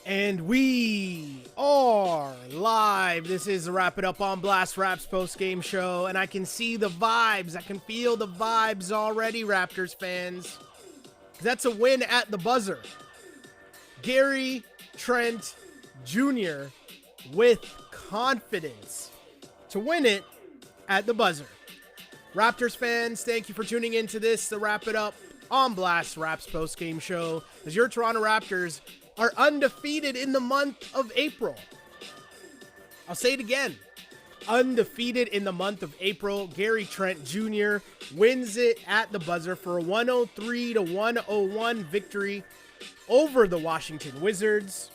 And we are live. This is the Wrap It Up on Blast Raps post-game show, and I can see the vibes. I can feel the vibes already, Raptors fans. That's a win at the buzzer. Gary Trent Jr. with confidence to win it at the buzzer. Raptors fans, thank you for tuning into this, the Wrap It Up on Blast Raps post-game show, as your Toronto Raptors are undefeated in the month of April. I'll say it again. Undefeated in the month of April. Gary Trent Jr. wins it at the buzzer for a 103-101 victory over the Washington Wizards.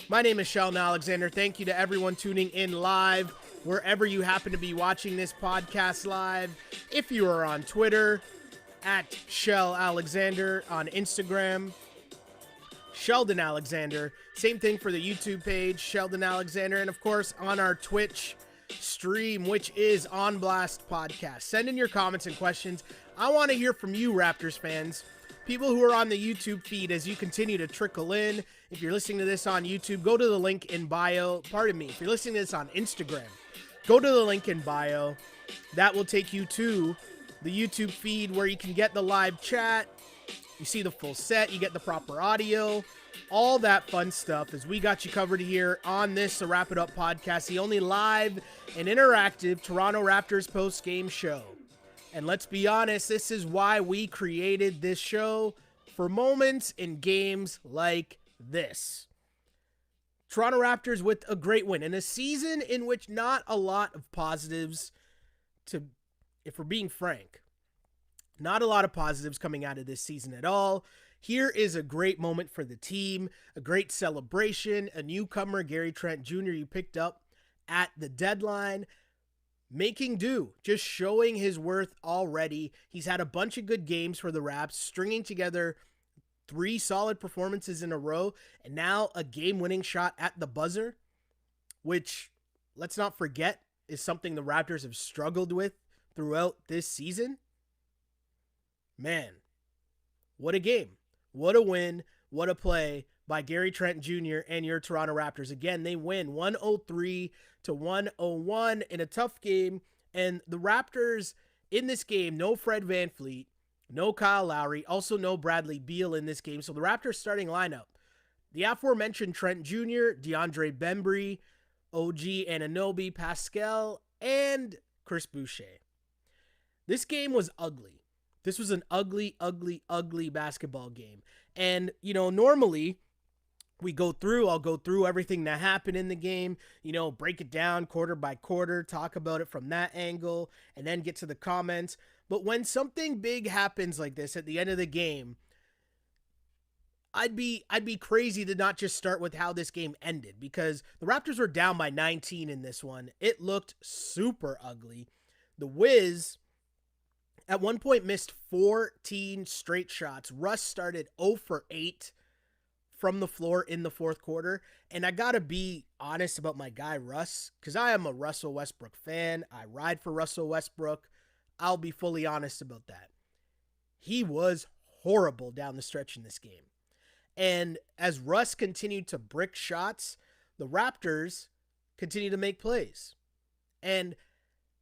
My name is Sheldon Alexander. Thank you to everyone tuning in live, wherever you happen to be watching this podcast live. If you are on Twitter, at Shell Alexander, on Instagram, Sheldon Alexander. Same thing for the YouTube page, Sheldon Alexander. And of course, on our Twitch stream, which is On Blast Podcast. Send in your comments and questions. I want to hear from you, Raptors fans. People who are on the YouTube feed as you continue to trickle in. If you're listening to this on YouTube, go to the link in bio. Pardon me. If you're listening to this on Instagram, go to the link in bio. That will take you to the YouTube feed where you can get the live chat. You see the full set, you get the proper audio, all that fun stuff as we got you covered here on this, the Wrap It Up podcast, the only live and interactive Toronto Raptors post-game show. And let's be honest, this is why we created this show, for moments in games like this. Toronto Raptors with a great win in a season in which not a lot of positives, if we're being frank. Not a lot of positives coming out of this season at all. Here is a great moment for the team, a great celebration, a newcomer, Gary Trent Jr., you picked up at the deadline, making do, just showing his worth already. He's had a bunch of good games for the Raps, stringing together 3 solid performances in a row, and now a game-winning shot at the buzzer, which, let's not forget, is something the Raptors have struggled with throughout this season. Man, what a game. What a win. What a play by Gary Trent Jr. and your Toronto Raptors. Again, they win 103-101 in a tough game. And the Raptors in this game, no Fred VanVleet, no Kyle Lowry, also no Bradley Beal in this game. So the Raptors starting lineup, the aforementioned Trent Jr., DeAndre Bembry, OG Anunoby, Pascal, and Chris Boucher. This game was ugly. This was an ugly, ugly, ugly basketball game. And, normally I'll go through everything that happened in the game, break it down quarter by quarter, talk about it from that angle, and then get to the comments. But when something big happens like this at the end of the game, I'd be crazy to not just start with how this game ended, because the Raptors were down by 19 in this one. It looked super ugly. The Wiz at one point missed 14 straight shots. Russ started 0 for 8 from the floor in the fourth quarter. And I got to be honest about my guy Russ, because I am a Russell Westbrook fan. I ride for Russell Westbrook. I'll be fully honest about that. He was horrible down the stretch in this game. And as Russ continued to brick shots, the Raptors continued to make plays. And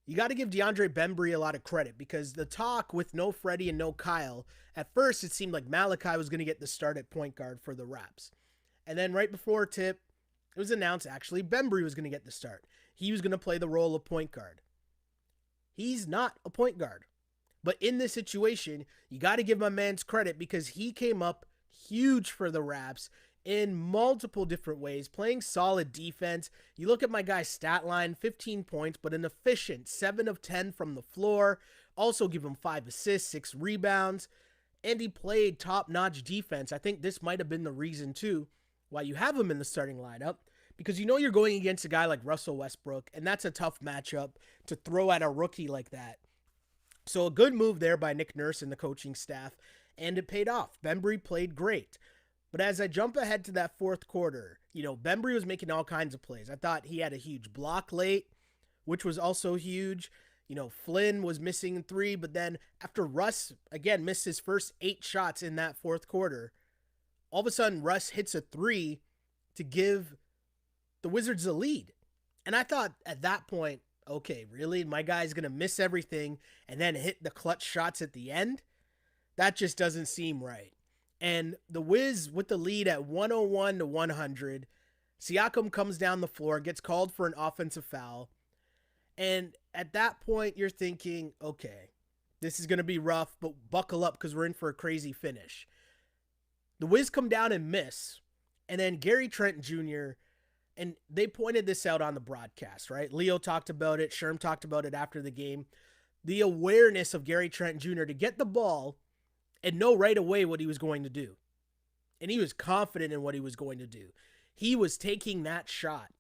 you got to give DeAndre Bembry a lot of credit, because the talk with no Freddie and no Kyle, at first it seemed like Malachi was going to get the start at point guard for the Raps. And then right before tip, it was announced actually Bembry was going to get the start. He was going to play the role of point guard. He's not a point guard. But in this situation, you got to give my man's credit, because he came up huge for the Raps in multiple different ways, playing solid defense. You look at my guy's stat line, 15 points, but an efficient 7 of 10 from the floor. Also give him 5 assists, 6 rebounds, and he played top-notch defense. I think this might have been the reason, too, why you have him in the starting lineup, because you're going against a guy like Russell Westbrook, and that's a tough matchup to throw at a rookie like that. So a good move there by Nick Nurse and the coaching staff, and it paid off. Bembry played great. But as I jump ahead to that fourth quarter, Bembry was making all kinds of plays. I thought he had a huge block late, which was also huge. Flynn was missing 3, but then after Russ, again, missed his first 8 shots in that fourth quarter, all of a sudden Russ hits a 3 to give the Wizards a lead. And I thought at that point, okay, really? My guy's going to miss everything and then hit the clutch shots at the end? That just doesn't seem right. And the Wiz with the lead at 101 to 100. Siakam comes down the floor, gets called for an offensive foul. And at that point, you're thinking, okay, this is going to be rough, but buckle up because we're in for a crazy finish. The Wiz come down and miss. And then Gary Trent Jr., and they pointed this out on the broadcast, right? Leo talked about it. Sherm talked about it after the game. The awareness of Gary Trent Jr. to get the ball and know right away what he was going to do. And he was confident in what he was going to do. He was taking that shot.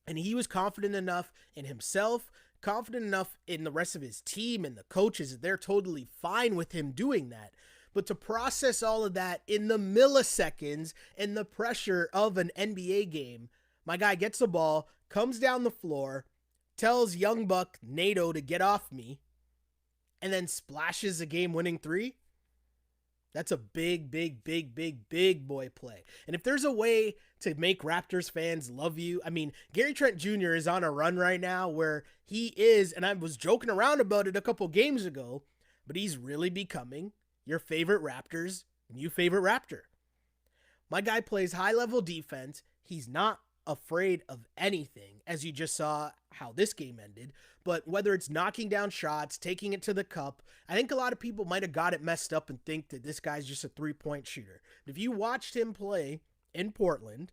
And he was confident enough in himself, confident enough in the rest of his team and the coaches that they're totally fine with him doing that. But to process all of that in the milliseconds and the pressure of an NBA game, my guy gets the ball, comes down the floor, tells young buck NATO to get off me, and then splashes a game-winning three. That's a big boy play. And if there's a way to make Raptors fans love you, I mean, Gary Trent Jr. is on a run right now where he is, and I was joking around about it a couple games ago, but he's really becoming your favorite Raptors' new favorite Raptor. My guy plays high-level defense. He's not afraid of anything, as you just saw how this game ended. But whether it's knocking down shots, taking it to the cup, I think a lot of people might have got it messed up and think that this guy's just a three-point shooter. But if you watched him play in Portland,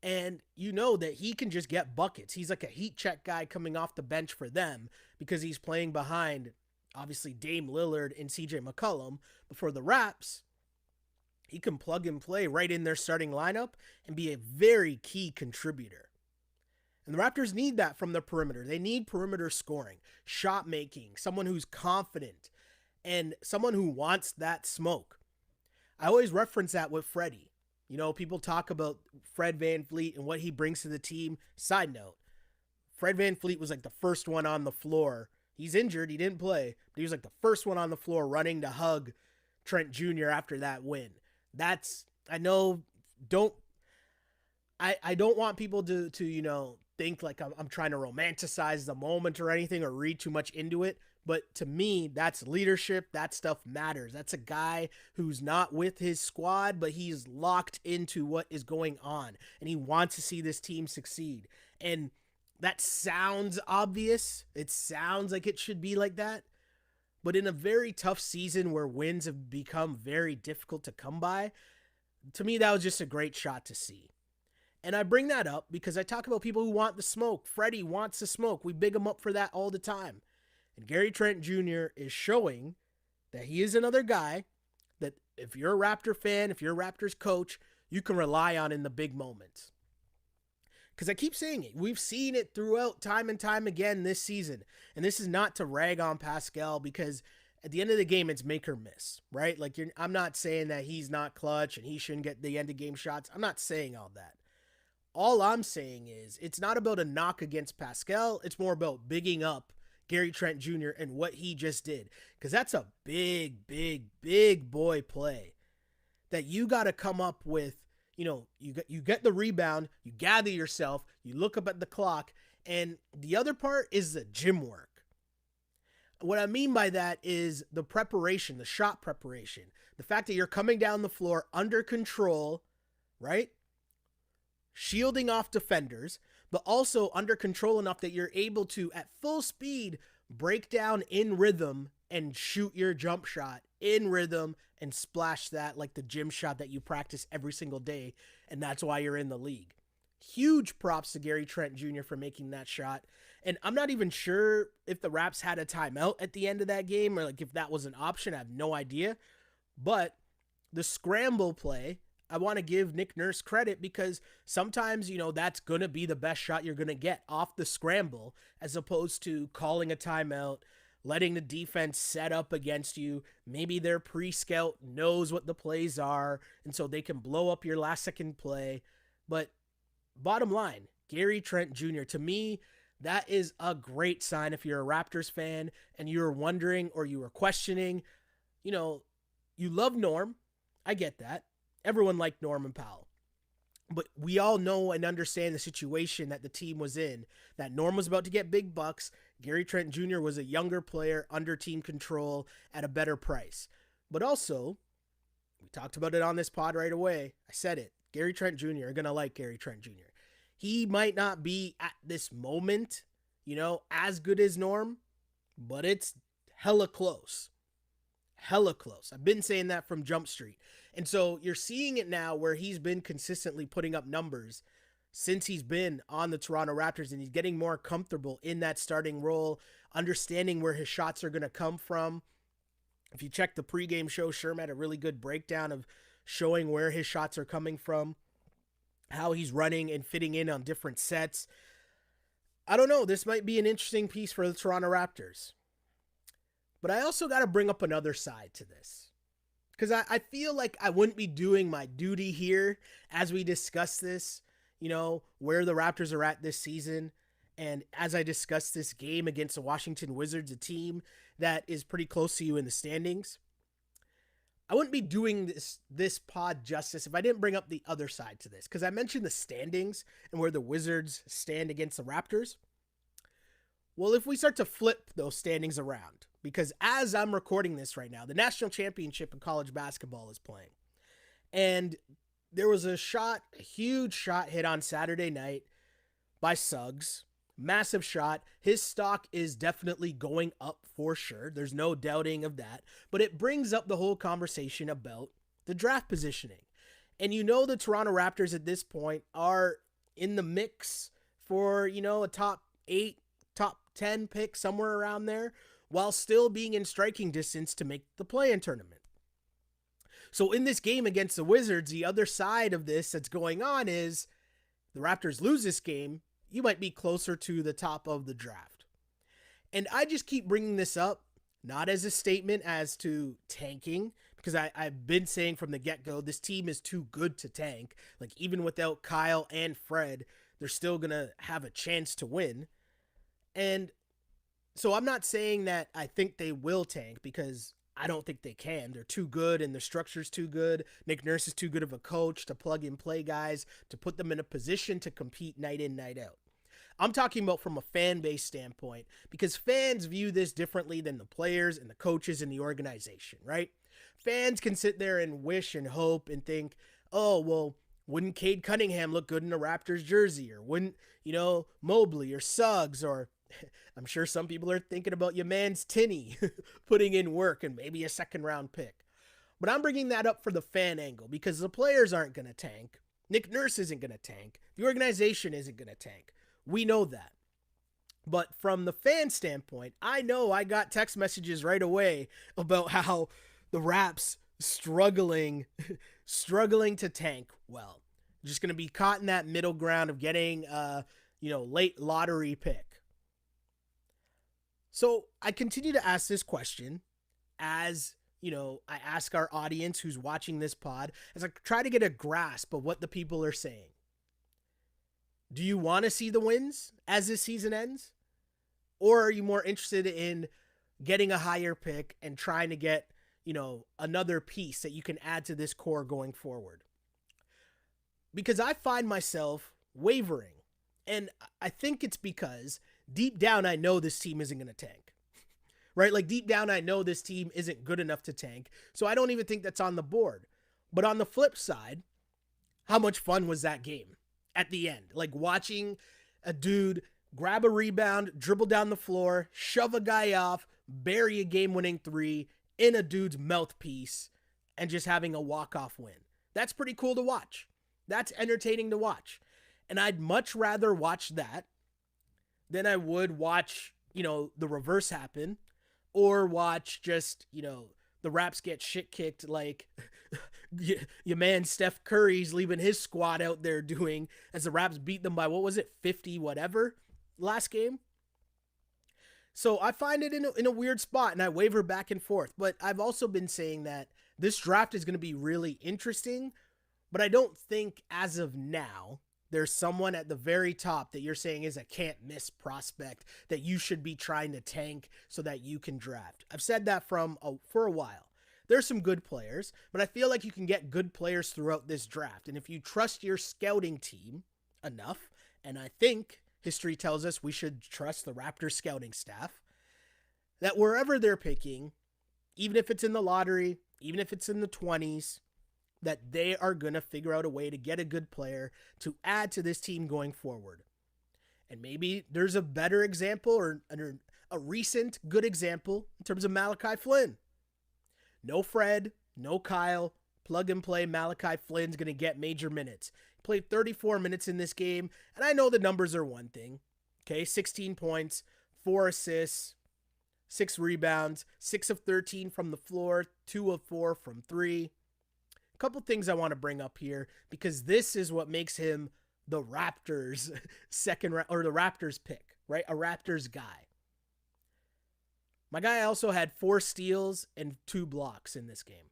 and you know that he can just get buckets. He's like a heat check guy coming off the bench for them because he's playing behind, obviously, Dame Lillard and CJ McCollum. But for the Raps, he can plug and play right in their starting lineup and be a very key contributor. And the Raptors need that from the perimeter. They need perimeter scoring, shot making, someone who's confident, and someone who wants that smoke. I always reference that with Freddie. You know, people talk about Fred VanVleet and what he brings to the team. Side note, Fred VanVleet was like the first one on the floor. He's injured. He didn't play. But he was like the first one on the floor running to hug Trent Jr. after that win. That's, I know, I don't want people to you know, think like I'm trying to romanticize the moment or anything or read too much into it. But to me, that's leadership. That stuff matters. That's a guy who's not with his squad, but he's locked into what is going on. And he wants to see this team succeed. And that sounds obvious. It sounds like it should be like that. But in a very tough season where wins have become very difficult to come by, to me, that was just a great shot to see. And I bring that up because I talk about people who want the smoke. Freddie wants the smoke. We big him up for that all the time. And Gary Trent Jr. is showing that he is another guy that if you're a Raptor fan, if you're a Raptors coach, you can rely on in the big moments. Because I keep saying it. We've seen it throughout time and time again this season. And this is not to rag on Pascal because at the end of the game, it's make or miss, right? Like I'm not saying that he's not clutch and he shouldn't get the end of game shots. I'm not saying all that. All I'm saying is it's not about a knock against Pascal. It's more about bigging up Gary Trent Jr. and what he just did. Because that's a big boy play that you got to come up with. You know, you get the rebound, you gather yourself, you look up at the clock, and the other part is the gym work. What I mean by that is the preparation, the shot preparation. The fact that you're coming down the floor under control, right? Shielding off defenders, but also under control enough that you're able to, at full speed, break down in rhythm and shoot your jump shot in rhythm and splash that like the gym shot that you practice every single day, and that's why you're in the league. Huge props to Gary Trent Jr. for making that shot. And I'm not even sure if the Raps had a timeout at the end of that game or like if that was an option. I have no idea. But the scramble play, I want to give Nick Nurse credit because sometimes, you know, that's going to be the best shot you're going to get off the scramble as opposed to calling a timeout, letting the defense set up against you. Maybe their pre-scout knows what the plays are, and so they can blow up your last second play. But bottom line, Gary Trent Jr., to me, that is a great sign if you're a Raptors fan and you're wondering or you were questioning. You know, you love Norm. I get that. Everyone liked Norman Powell. But we all know and understand the situation that the team was in, that Norm was about to get big bucks. Gary Trent Jr. was a younger player under team control at a better price. But also, we talked about it on this pod right away. I said it. Gary Trent Jr. You're going to like Gary Trent Jr. He might not be at this moment, as good as Norm, but it's hella close. Hella close. I've been saying that from Jump Street. And so you're seeing it now where he's been consistently putting up numbers since he's been on the Toronto Raptors, and he's getting more comfortable in that starting role, understanding where his shots are going to come from. If you check the pregame show, Sherm had a really good breakdown of showing where his shots are coming from, how he's running and fitting in on different sets. I don't know. This might be an interesting piece for the Toronto Raptors. But I also got to bring up another side to this, because I feel like I wouldn't be doing my duty here as we discuss this, where the Raptors are at this season. And as I discuss this game against the Washington Wizards, a team that is pretty close to you in the standings, I wouldn't be doing this pod justice if I didn't bring up the other side to this, because I mentioned the standings and where the Wizards stand against the Raptors. Well, if we start to flip those standings around, because as I'm recording this right now, the national championship in college basketball is playing. And there was a huge shot hit on Saturday night by Suggs. Massive shot. His stock is definitely going up for sure. There's no doubting of that. But it brings up the whole conversation about the draft positioning. And the Toronto Raptors at this point are in the mix for, a top 8, top 10 pick, somewhere around there, while still being in striking distance to make the play-in tournament. So in this game against the Wizards, the other side of this that's going on is the Raptors lose this game, you might be closer to the top of the draft. And I just keep bringing this up, not as a statement as to tanking, because I've been saying from the get-go, this team is too good to tank. Like, even without Kyle and Fred, they're still going to have a chance to win. And so I'm not saying that I think they will tank, because I don't think they can. They're too good and their structure's too good. Nick Nurse is too good of a coach to plug and play guys, to put them in a position to compete night in, night out. I'm talking about from a fan base standpoint, because fans view this differently than the players and the coaches and the organization, right? Fans can sit there and wish and hope and think, oh, well, wouldn't Cade Cunningham look good in a Raptors jersey? Or wouldn't, Mobley or Suggs, or I'm sure some people are thinking about your man's Tinney putting in work and maybe a second round pick. But I'm bringing that up for the fan angle, because the players aren't going to tank. Nick Nurse isn't going to tank. The organization isn't going to tank. We know that. But from the fan standpoint, I know I got text messages right away about how the Raps struggling to tank well. Just going to be caught in that middle ground of getting late lottery pick. So I continue to ask this question as, I ask our audience who's watching this pod, as I try to get a grasp of what the people are saying. Do you want to see the wins as this season ends? Or are you more interested in getting a higher pick and trying to get, another piece that you can add to this core going forward? Because I find myself wavering. And I think it's because deep down, I know this team isn't going to tank, right? Like, deep down, I know this team isn't good enough to tank. So I don't even think that's on the board. But on the flip side, how much fun was that game at the end? Like, watching a dude grab a rebound, dribble down the floor, shove a guy off, bury a game-winning three in a dude's mouthpiece, and just having a walk-off win. That's pretty cool to watch. That's entertaining to watch. And I'd much rather watch that than I would watch, the reverse happen, or watch just, the Raps get shit kicked like your man Steph Curry's leaving his squad out there doing, as the Raps beat them by, 50 whatever last game. So I find it in a weird spot, and I waver back and forth. But I've also been saying that this draft is going to be really interesting, but I don't think as of now there's someone at the very top that you're saying is a can't miss prospect that you should be trying to tank so that you can draft. I've said that for a while. There's some good players, but I feel like you can get good players throughout this draft. And if you trust your scouting team enough, and I think history tells us we should trust the Raptors scouting staff, that wherever they're picking, even if it's in the lottery, even if it's in the 20s, that they are going to figure out a way to get a good player to add to this team going forward. And maybe there's a better example or a recent good example in terms of Malachi Flynn. No Fred, no Kyle, plug and play. Malachi Flynn's going to get major minutes. He played 34 minutes in this game, and I know the numbers are one thing. Okay, 16 points, 4 assists, 6 rebounds, 6 of 13 from the floor, 2 of 4 from 3. A couple things I want to bring up here because this is what makes him the Raptors or the Raptors pick, right? A Raptors guy. My guy also had 4 steals and 2 blocks in this game.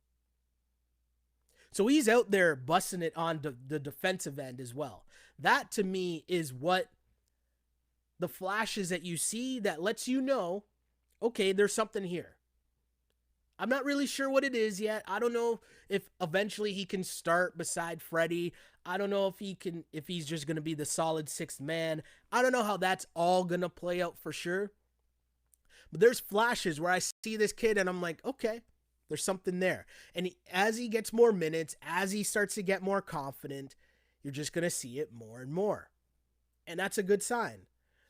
So he's out there busting it on the defensive end as well. That to me is what the flashes that you see that lets you know, okay, there's something here. I'm not really sure what it is yet. I don't know if eventually he can start beside Freddie. I don't know if he's just going to be the solid 6th man. I don't know how that's all going to play out for sure. But there's flashes where I see this kid and I'm like, okay, there's something there. And as he gets more minutes, as he starts to get more confident, you're just going to see it more and more. And that's a good sign.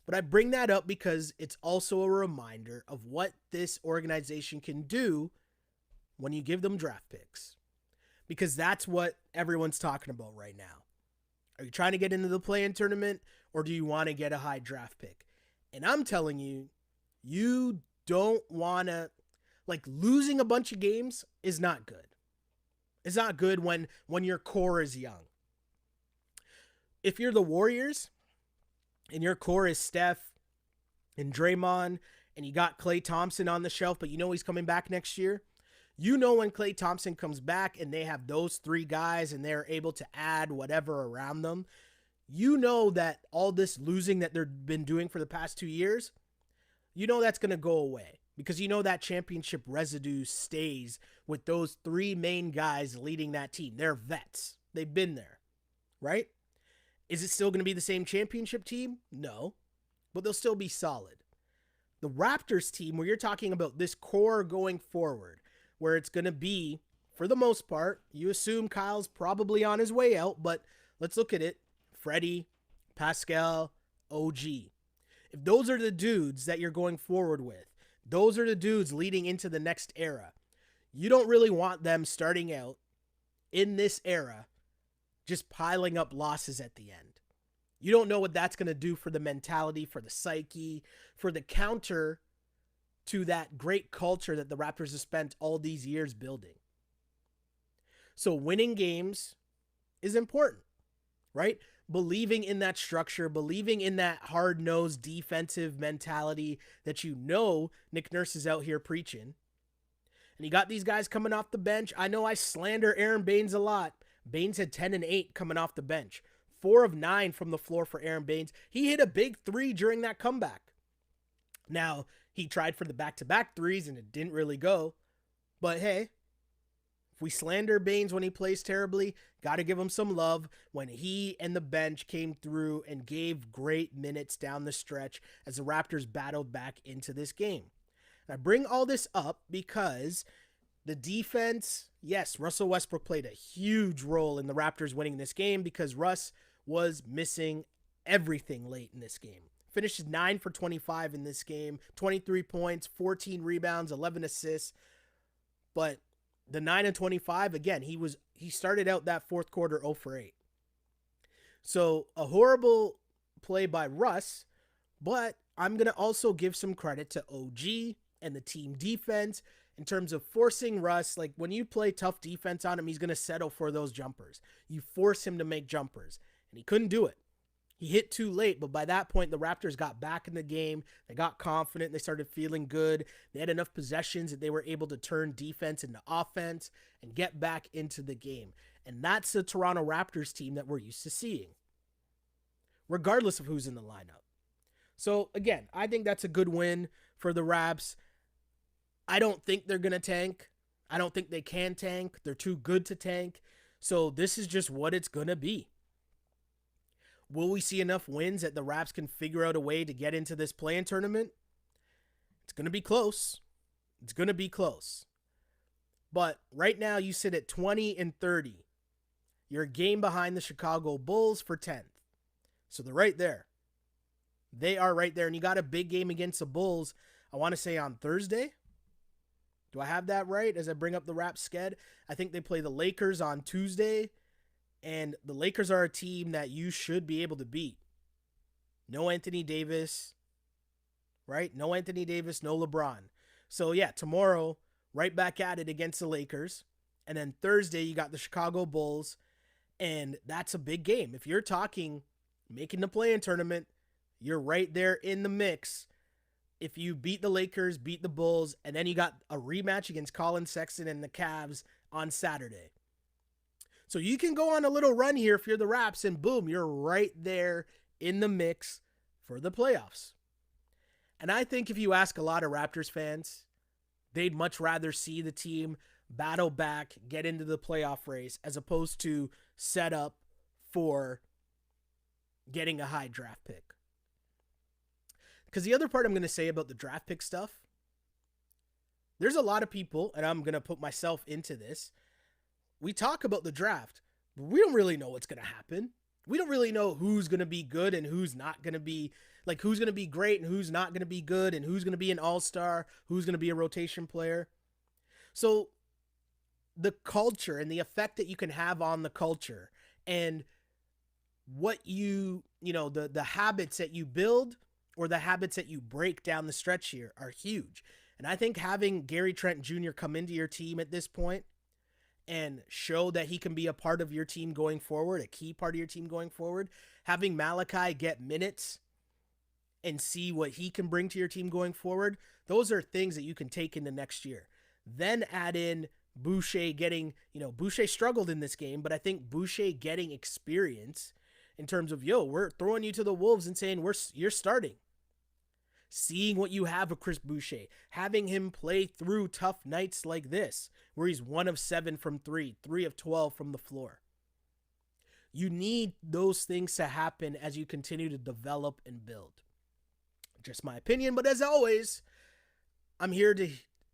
But I bring that up because it's also a reminder of what this organization can do when you give them draft picks. Because that's what everyone's talking about right now. Are you trying to get into the play-in tournament or do you want to get a high draft pick? And I'm telling you, you don't want to, losing a bunch of games is not good. It's not good when your core is young. If you're the Warriors and your core is Steph and Draymond and you got Klay Thompson on the shelf, but you know he's coming back next year, you know when Klay Thompson comes back and they have those 3 guys and they're able to add whatever around them, you know that all this losing that they've been doing for the past 2 years, you know that's going to go away because you know that championship residue stays with those 3 main guys leading that team. They're vets. They've been there, right? Is it still going to be the same championship team? No, but they'll still be solid. The Raptors team, where you're talking about this core going forward, where it's going to be, for the most part, you assume Kyle's probably on his way out, but let's look at it. Freddie, Pascal, OG. If those are the dudes that you're going forward with, those are the dudes leading into the next era, you don't really want them starting out in this era just piling up losses at the end. You don't know what that's going to do for the mentality, for the psyche, for the counter to that great culture that the Raptors have spent all these years building. So winning games is important, right? Believing in that structure, believing in that hard-nosed defensive mentality that you know Nick Nurse is out here preaching. And you got these guys coming off the bench. I know I slander Aaron Baines a lot. Baines had 10 and 8 coming off the bench. 4 of 9 from the floor for Aaron Baines. He hit a big 3 during that comeback. Now, he tried for the back-to-back 3s and it didn't really go. But hey, if we slander Baines when he plays terribly, got to give him some love when he and the bench came through and gave great minutes down the stretch as the Raptors battled back into this game. And I bring all this up because the defense, yes, Russell Westbrook played a huge role in the Raptors winning this game because Russ was missing everything late in this game. Finished 9 for 25 in this game, 23 points, 14 rebounds, 11 assists. But the 9 and 25, again, he started out that fourth quarter 0 for 8. So a horrible play by Russ, but I'm going to also give some credit to OG and the team defense in terms of forcing Russ. Like when you play tough defense on him, he's going to settle for those jumpers. You force him to make jumpers, and he couldn't do it. He hit too late, but by that point, the Raptors got back in the game. They got confident. They started feeling good. They had enough possessions that they were able to turn defense into offense and get back into the game. And that's the Toronto Raptors team that we're used to seeing, regardless of who's in the lineup. So, again, I think that's a good win for the Raps. I don't think they're going to tank. I don't think they can tank. They're too good to tank. So this is just what it's going to be. Will we see enough wins that the Raps can figure out a way to get into this play-in tournament? It's going to be close. It's going to be close. But right now you sit at 20-30. You're a game behind the Chicago Bulls for 10th. So they're right there. They are right there. And you got a big game against the Bulls, I want to say on Thursday. Do I have that right as I bring up the Raps sched? I think they play the Lakers on Tuesday. And the Lakers are a team that you should be able to beat. No Anthony Davis, right? No Anthony Davis, no LeBron. So yeah, tomorrow, right back at it against the Lakers. And then Thursday, you got the Chicago Bulls. And that's a big game. If you're talking making the play-in tournament, you're right there in the mix. If you beat the Lakers, beat the Bulls, and then you got a rematch against Colin Sexton and the Cavs on Saturday. So you can go on a little run here if you're the Raps, and boom, you're right there in the mix for the playoffs. And I think if you ask a lot of Raptors fans, they'd much rather see the team battle back, get into the playoff race, as opposed to set up for getting a high draft pick. Because the other part I'm going to say about the draft pick stuff, there's a lot of people, and I'm going to put myself into this. We talk about the draft, but we don't really know what's going to happen. We don't really know who's going to be good and who's not going to be, like who's going to be great and who's not going to be good and who's going to be an all-star, who's going to be a rotation player. So the culture and the effect that you can have on the culture and what the habits that you build or the habits that you break down the stretch here are huge. And I think having Gary Trent Jr. come into your team at this point and show that he can be a part of your team going forward, a key part of your team going forward, having Malachi get minutes and see what he can bring to your team going forward, those are things that you can take into next year. Then add in Boucher getting, Boucher struggled in this game, but I think Boucher getting experience in terms of, we're throwing you to the Wolves and saying you're starting. Seeing what you have with Chris Boucher, having him play through tough nights like this, where he's 1 of 7 from 3, 3 of 12 from the floor. You need those things to happen as you continue to develop and build. Just my opinion, but as always, I'm here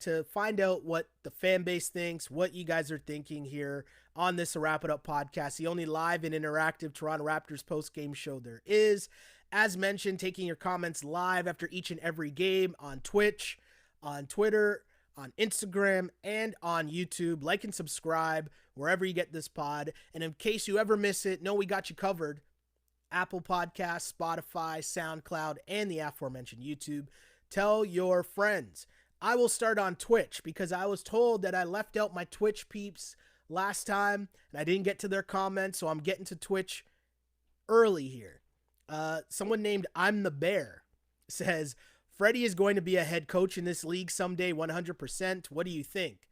to find out what the fan base thinks, what you guys are thinking here on this Wrap It Up podcast, the only live and interactive Toronto Raptors post-game show there is. As mentioned, taking your comments live after each and every game on Twitch, on Twitter, on Instagram, and on YouTube. Like and subscribe wherever you get this pod. And in case you ever miss it, know we got you covered. Apple Podcasts, Spotify, SoundCloud, and the aforementioned YouTube. Tell your friends. I will start on Twitch because I was told that I left out my Twitch peeps last time and I didn't get to their comments, so I'm getting to Twitch early here. Someone named I'm the Bear says, Freddie is going to be a head coach in this league someday, 100%. What do you think?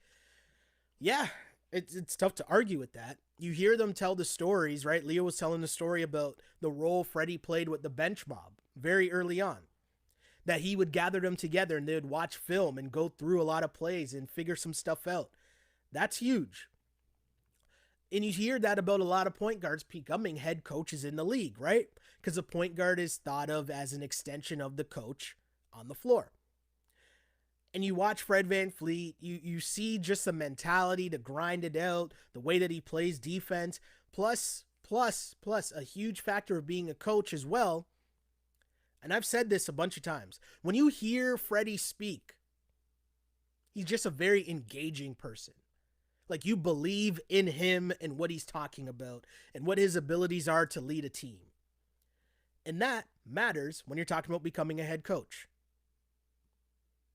Yeah, it's tough to argue with that. You hear them tell the stories, right? Leo was telling the story about the role Freddie played with the bench mob very early on. That he would gather them together and they would watch film and go through a lot of plays and figure some stuff out. That's huge. And you hear that about a lot of point guards becoming head coaches in the league, right? Because a point guard is thought of as an extension of the coach on the floor. And you watch Fred VanVleet, you see just the mentality to grind it out, the way that he plays defense, plus a huge factor of being a coach as well. And I've said this a bunch of times. When you hear Freddie speak, he's just a very engaging person. Like you believe in him and what he's talking about and what his abilities are to lead a team. And that matters when you're talking about becoming a head coach.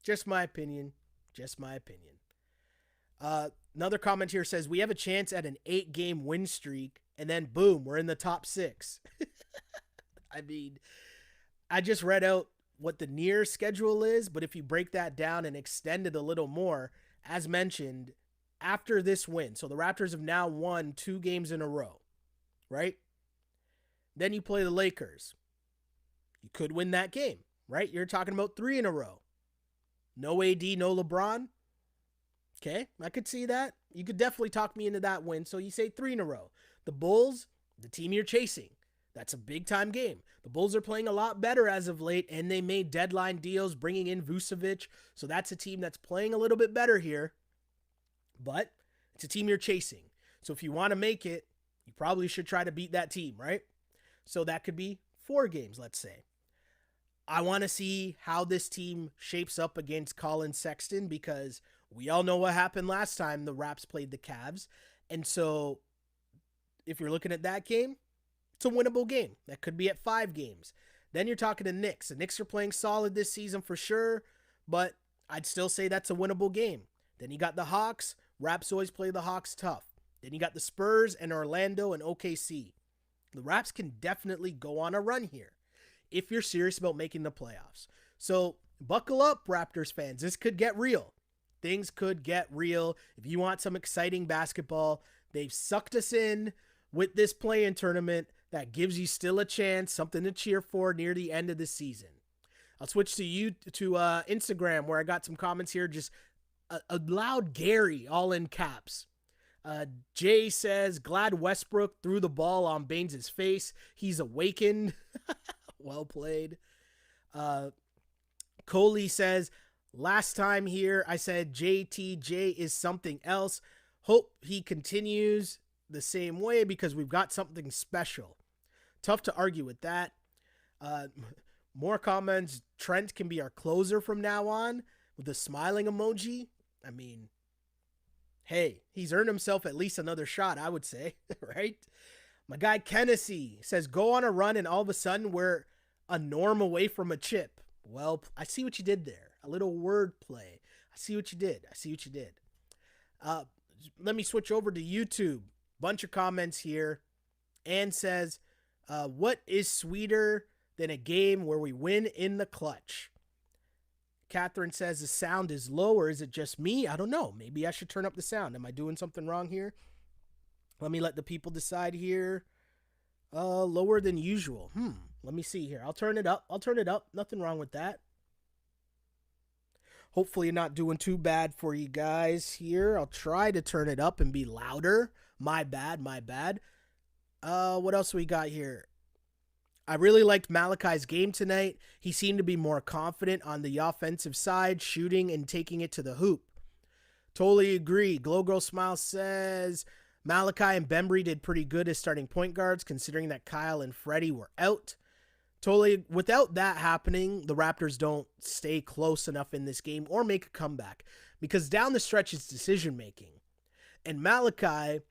Just my opinion. Just my opinion. Another comment here says, we have a chance at an 8-game win streak and then boom, we're in the top 6. I mean, I just read out what the near schedule is, but if you break that down and extend it a little more, as mentioned, after this win, so the Raptors have now won 2 games in a row, right? Then you play the Lakers. You could win that game, right? You're talking about 3 in a row. No AD, no LeBron. Okay, I could see that. You could definitely talk me into that win. So you say 3 in a row. The Bulls, the team you're chasing. That's a big time game. The Bulls are playing a lot better as of late, and they made deadline deals, bringing in Vucevic. So that's a team that's playing a little bit better here. But it's a team you're chasing. So if you want to make it, you probably should try to beat that team, right? So that could be 4 games, let's say. I want to see how this team shapes up against Colin Sexton, because we all know what happened last time the Raps played the Cavs. And so if you're looking at that game, it's a winnable game. That could be at 5 games. Then you're talking to Knicks. The Knicks are playing solid this season for sure, but I'd still say that's a winnable game. Then you got the Hawks. Raps always play the Hawks tough. Then you got the Spurs and Orlando and OKC. The Raps can definitely go on a run here if you're serious about making the playoffs. So buckle up, Raptors fans. This could get real. Things could get real. If you want some exciting basketball, they've sucked us in with this play-in tournament that gives you still a chance, something to cheer for near the end of the season. I'll switch to Instagram, where I got some comments here. Just a loud Gary, all in caps. Jay says, glad Westbrook threw the ball on Baines' face. He's awakened. Well played. Coley says, last time here I said JTJ is something else. Hope he continues the same way because we've got something special. Tough to argue with that. More comments. Trent can be our closer from now on with the smiling emoji. I mean, hey, he's earned himself at least another shot, I would say, right? My guy Kennedy says, go on a run and all of a sudden we're a norm away from a chip. Well, I see what you did there. A little word play. I see what you did. Let me switch over to YouTube. Bunch of comments here. Ann says, what is sweeter than a game where we win in the clutch? Catherine says the sound is low, or is it just me? I don't know. Maybe I should turn up the sound. Am I doing something wrong here? Let me let the people decide here. Lower than usual. Let me see here. I'll turn it up. Nothing wrong with that. Hopefully not doing too bad for you guys here. I'll try to turn it up and be louder. My bad. What else we got here? I really liked Malachi's game tonight. He seemed to be more confident on the offensive side, shooting and taking it to the hoop. Totally agree. Glow Girl Smile says Malachi and Bembry did pretty good as starting point guards, considering that Kyle and Freddie were out. Totally. Without that happening, the Raptors don't stay close enough in this game or make a comeback, because down the stretch it's decision making. And Malachi,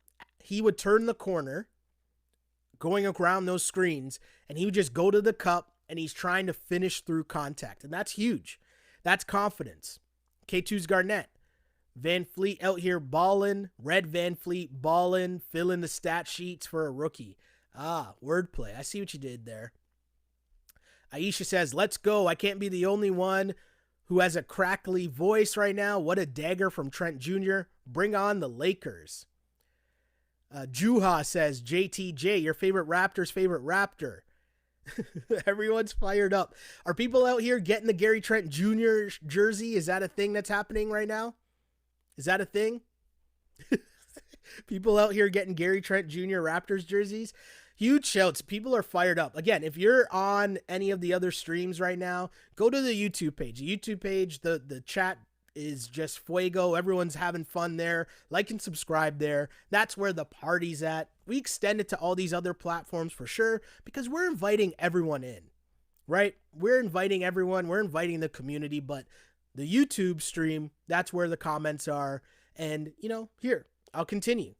he would turn the corner, going around those screens, and he would just go to the cup, and he's trying to finish through contact. And that's huge. That's confidence. K2's Garnett. Van Fleet out here balling. Red Van Fleet balling, filling the stat sheets for a rookie. Wordplay. I see what you did there. Aisha says, let's go. I can't be the only one who has a crackly voice right now. What a dagger from Trent Jr. Bring on the Lakers. Juha says, JTJ, your favorite Raptors' favorite Raptor. Everyone's fired up. Are people out here getting the Gary Trent Jr. jersey? Is that a thing that's happening right now? Is that a thing? People out here getting Gary Trent Jr. Raptors jerseys? Huge shouts. People are fired up. Again, if you're on any of the other streams right now, go to the YouTube page. The YouTube page, the chat is just fuego. Everyone's having fun there. Like and subscribe there. That's where the party's at. We extend it to all these other platforms for sure, because we're inviting everyone in, right? We're inviting everyone. We're inviting the community, but the YouTube stream, that's where the comments are. And, here, I'll continue.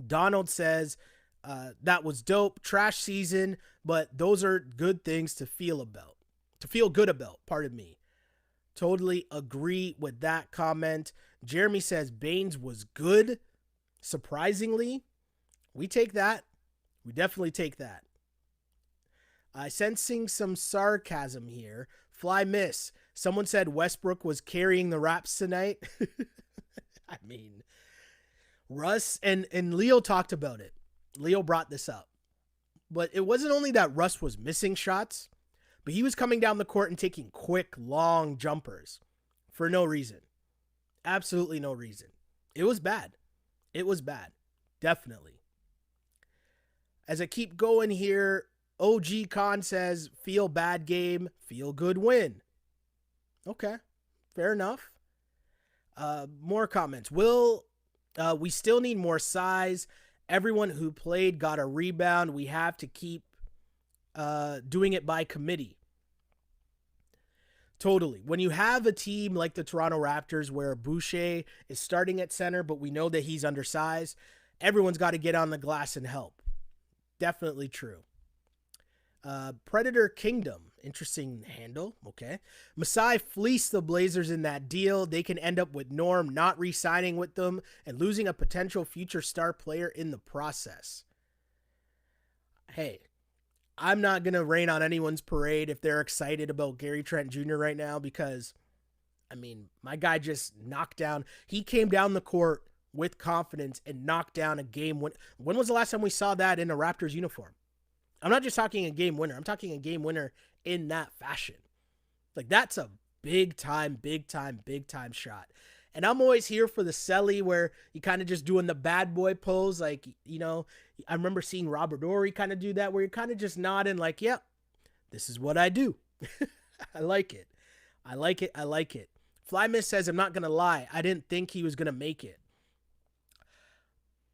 Donald says, that was dope. Trash season, but those are good things to feel good about, pardon me. Totally agree with that comment. Jeremy says Baines was good. Surprisingly, we take that. We definitely take that. Sensing some sarcasm here. Fly miss. Someone said Westbrook was carrying the Raps tonight. I mean, Russ and Leo talked about it. Leo brought this up. But it wasn't only that Russ was missing shots, but he was coming down the court and taking quick, long jumpers for no reason. Absolutely no reason. It was bad. It was bad. Definitely. As I keep going here, OG Khan says, feel bad game, feel good win. Okay, fair enough. More comments. We still need more size. Everyone who played got a rebound. We have to keep doing it by committee. Totally. When you have a team like the Toronto Raptors where Boucher is starting at center, but we know that he's undersized, everyone's got to get on the glass and help. Definitely true. Predator Kingdom. Interesting handle. Okay. Masai fleeced the Blazers in that deal. They can end up with Norm not re-signing with them and losing a potential future star player in the process. Hey, I'm not going to rain on anyone's parade if they're excited about Gary Trent Jr. right now because, I mean, my guy just knocked down. He came down the court with confidence and knocked down a game. When was the last time we saw that in a Raptors uniform? I'm not just talking a game winner. I'm talking a game winner in that fashion. Like, that's a big time shot. And I'm always here for the celly where you kind of just doing the bad boy pose. Like, I remember seeing Robert Ory kind of do that where you're kind of just nodding like, yep, this is what I do. I like it. I like it. Flymiss says, I'm not going to lie. I didn't think he was going to make it.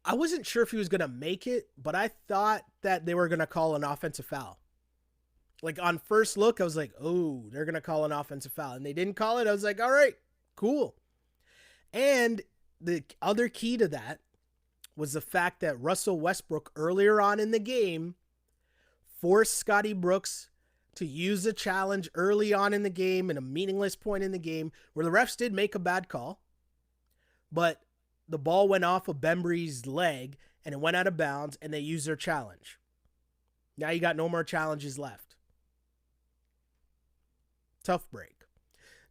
I wasn't sure if he was going to make it, but I thought that they were going to call an offensive foul. Like, on first look, I was like, oh, they're going to call an offensive foul. And they didn't call it. I was like, all right, cool. And the other key to that was the fact that Russell Westbrook earlier on in the game forced Scotty Brooks to use a challenge early on in the game in a meaningless point in the game where the refs did make a bad call, but the ball went off of Bembry's leg and it went out of bounds and they used their challenge. Now you got no more challenges left. Tough break.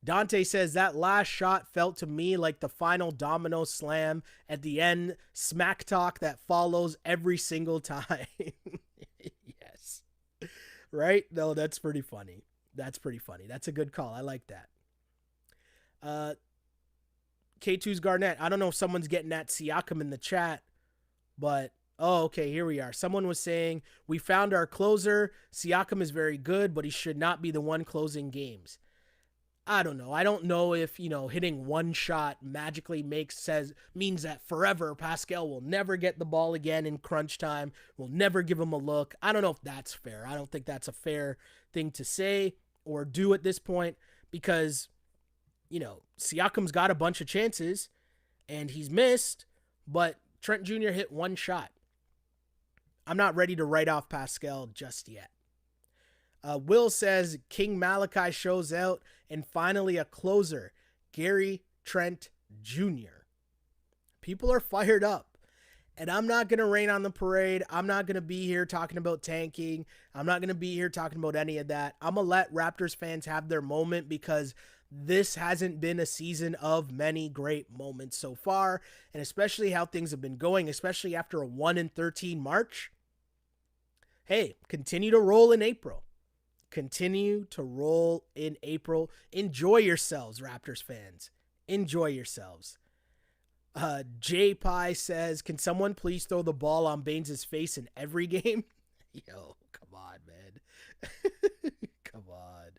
Dante says that last shot felt to me like the final domino slam at the end, smack talk that follows every single time. Yes. Right? No, that's pretty funny. That's a good call. I like that. K2's Garnett. I don't know if someone's getting at Siakam in the chat, but okay, here we are. Someone was saying, we found our closer. Siakam is very good, but he should not be the one closing games. I don't know. I don't know if, hitting one shot magically means that forever Pascal will never get the ball again in crunch time. We'll never give him a look. I don't know if that's fair. I don't think that's a fair thing to say or do at this point because, Siakam's got a bunch of chances and he's missed, but Trent Jr. hit one shot. I'm not ready to write off Pascal just yet. Will says King Malachi shows out and finally a closer, Gary Trent Jr. People are fired up and I'm not going to rain on the parade. I'm not going to be here talking about tanking. I'm not going to be here talking about any of that. I'm going to let Raptors fans have their moment because this hasn't been a season of many great moments so far, and especially how things have been going, especially after a 1-13 March. Hey, continue to roll in April. Continue to roll in April. Enjoy yourselves, Raptors fans. Enjoy yourselves. J Pie says, can someone please throw the ball on Baines' face in every game? Yo, come on, man. Come on.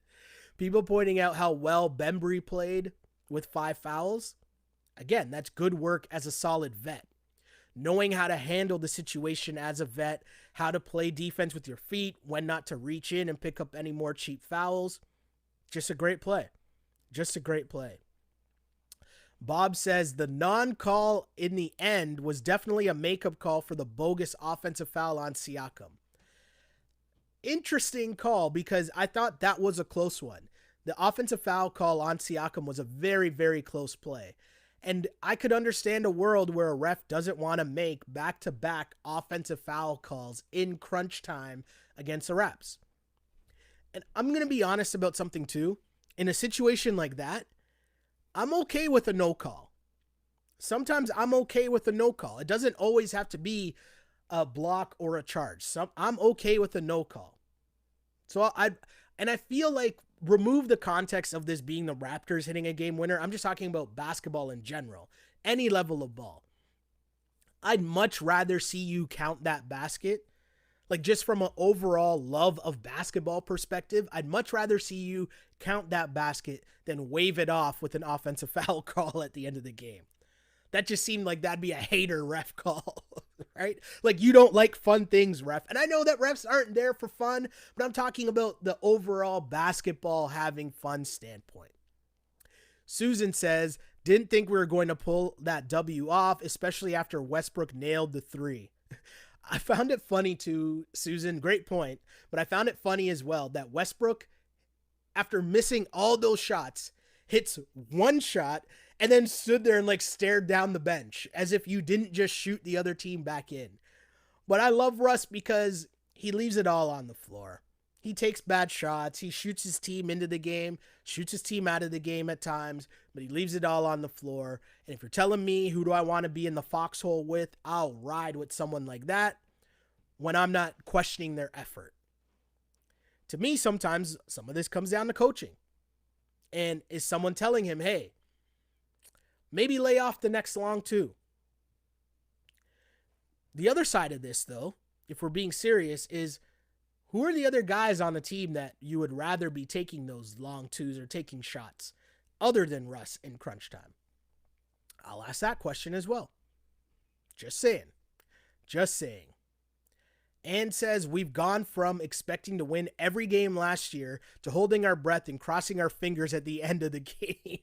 People pointing out how well Bembry played with 5 fouls. Again, that's good work as a solid vet. Knowing how to handle the situation as a vet, how to play defense with your feet, when not to reach in and pick up any more cheap fouls. Just a great play. Just a great play. Bob says the non-call in the end was definitely a makeup call for the bogus offensive foul on Siakam. Interesting call because I thought that was a close one. The offensive foul call on Siakam was a very, very close play. And I could understand a world where a ref doesn't want to make back-to-back offensive foul calls in crunch time against the Raps. And I'm going to be honest about something too. In a situation like that, I'm okay with a no call. Sometimes I'm okay with a no call. It doesn't always have to be a block or a charge. I'm okay with a no call. So I feel like remove the context of this being the Raptors hitting a game winner. I'm just talking about basketball in general, any level of ball. I'd much rather see you count that basket. Like, just from an overall love of basketball perspective, I'd much rather see you count that basket than wave it off with an offensive foul call at the end of the game. That just seemed like that'd be a hater ref call, right? Like, you don't like fun things, ref. And I know that refs aren't there for fun, but I'm talking about the overall basketball having fun standpoint. Susan says, didn't think we were going to pull that W off, especially after Westbrook nailed the three. I found it funny too, Susan, great point, but I found it funny as well that Westbrook, after missing all those shots, hits one shot and then stood there and like stared down the bench as if you didn't just shoot the other team back in. But I love Russ because he leaves it all on the floor. He takes bad shots. He shoots his team into the game, shoots his team out of the game at times, but he leaves it all on the floor. And if you're telling me who do I want to be in the foxhole with, I'll ride with someone like that when I'm not questioning their effort. To me, sometimes some of this comes down to coaching. And is someone telling him, hey, maybe lay off the next long two? The other side of this, though, if we're being serious, is who are the other guys on the team that you would rather be taking those long twos or taking shots other than Russ in crunch time? I'll ask that question as well. Just saying. Just saying. And says we've gone from expecting to win every game last year to holding our breath and crossing our fingers at the end of the game.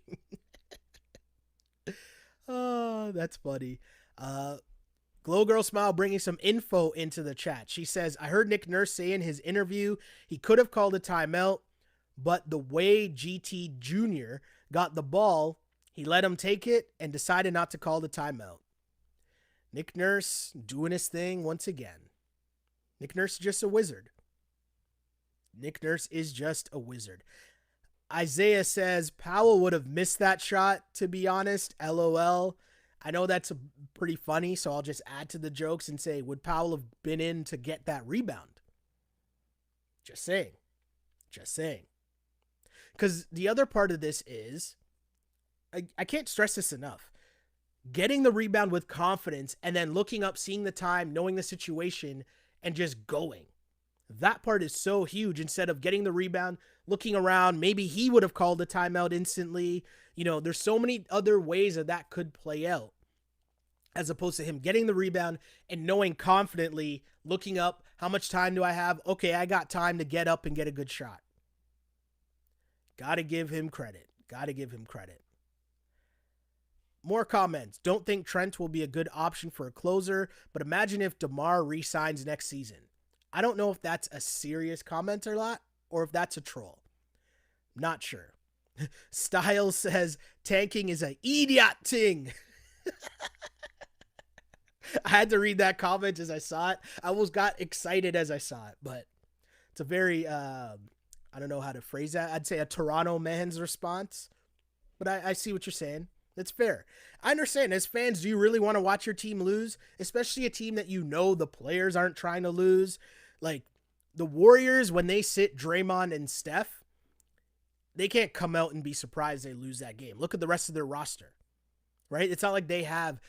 Oh, that's funny. Glow Girl Smile bringing some info into the chat. She says, I heard Nick Nurse say in his interview he could have called a timeout, but the way GT Jr. got the ball, he let him take it and decided not to call the timeout. Nick Nurse doing his thing once again. Nick Nurse is just a wizard. Nick Nurse is just a wizard. Isaiah says, Powell would have missed that shot, to be honest. LOL. I know that's pretty funny, so I'll just add to the jokes and say, would Powell have been in to get that rebound? Just saying. Just saying. Because the other part of this is, I can't stress this enough. Getting the rebound with confidence and then looking up, seeing the time, knowing the situation, and just going. That part is so huge. Instead of getting the rebound, looking around, maybe he would have called a timeout instantly. You know, there's so many other ways that could play out. As opposed to him getting the rebound and knowing confidently, looking up, how much time do I have? Okay, I got time to get up and get a good shot. Gotta give him credit. Gotta give him credit. More comments. Don't think Trent will be a good option for a closer, but imagine if DeMar re-signs next season. I don't know if that's a serious comment or not, or if that's a troll. Not sure. Styles says, tanking is a idiot thing. I had to read that comment as I saw it. I almost got excited as I saw it, but it's a very, I don't know how to phrase that. I'd say a Toronto man's response, but I see what you're saying. That's fair. I understand. As fans, do you really want to watch your team lose? Especially a team that you know the players aren't trying to lose. Like the Warriors, when they sit Draymond and Steph, they can't come out and be surprised they lose that game. Look at the rest of their roster, right? It's not like they have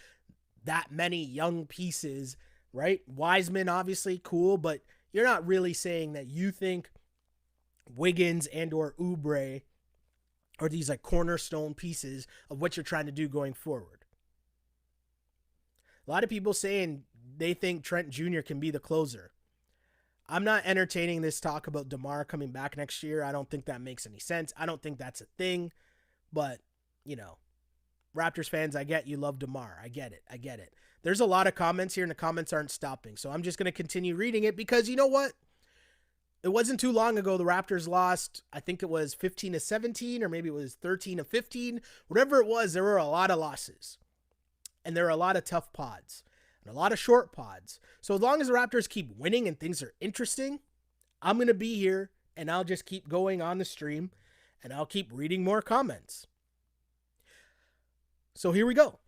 that many young pieces, right? Wiseman, obviously, cool, but you're not really saying that you think Wiggins and or Oubre are these like cornerstone pieces of what you're trying to do going forward. A lot of people saying they think Trent Jr. can be the closer. I'm not entertaining this talk about DeMar coming back next year. I don't think that makes any sense. I don't think that's a thing, but you know, Raptors fans, I get you love DeMar. I get it. There's a lot of comments here and the comments aren't stopping. So I'm just going to continue reading it because you know what? It wasn't too long ago the Raptors lost, I think it was 15-17 or maybe it was 13-15. Whatever it was, there were a lot of losses. And there are a lot of tough pods and a lot of short pods. So as long as the Raptors keep winning and things are interesting, I'm going to be here and I'll just keep going on the stream and I'll keep reading more comments. So here we go.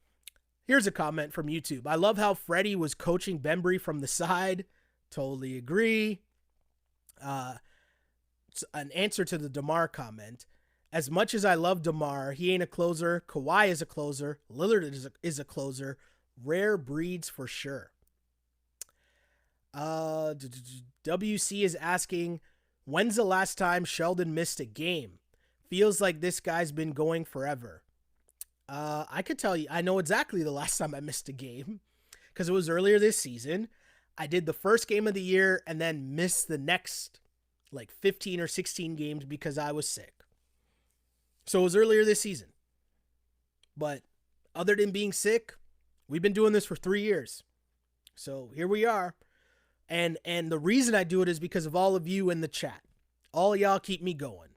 Here's a comment from YouTube. I love how Freddie was coaching Bembry from the side. Totally agree. an answer to the DeMar comment. As much as I love DeMar, he ain't a closer. Kawhi is a closer. Lillard is a closer. Rare breeds for sure. WC is asking, when's the last time Sheldon missed a game? Feels like this guy's been going forever. I could tell you, I know exactly the last time I missed a game because it was earlier this season. I did the first game of the year and then missed the next like 15 or 16 games because I was sick. So it was earlier this season. But other than being sick, we've been doing this for 3 years. So here we are. And the reason I do it is because of all of you in the chat. All y'all keep me going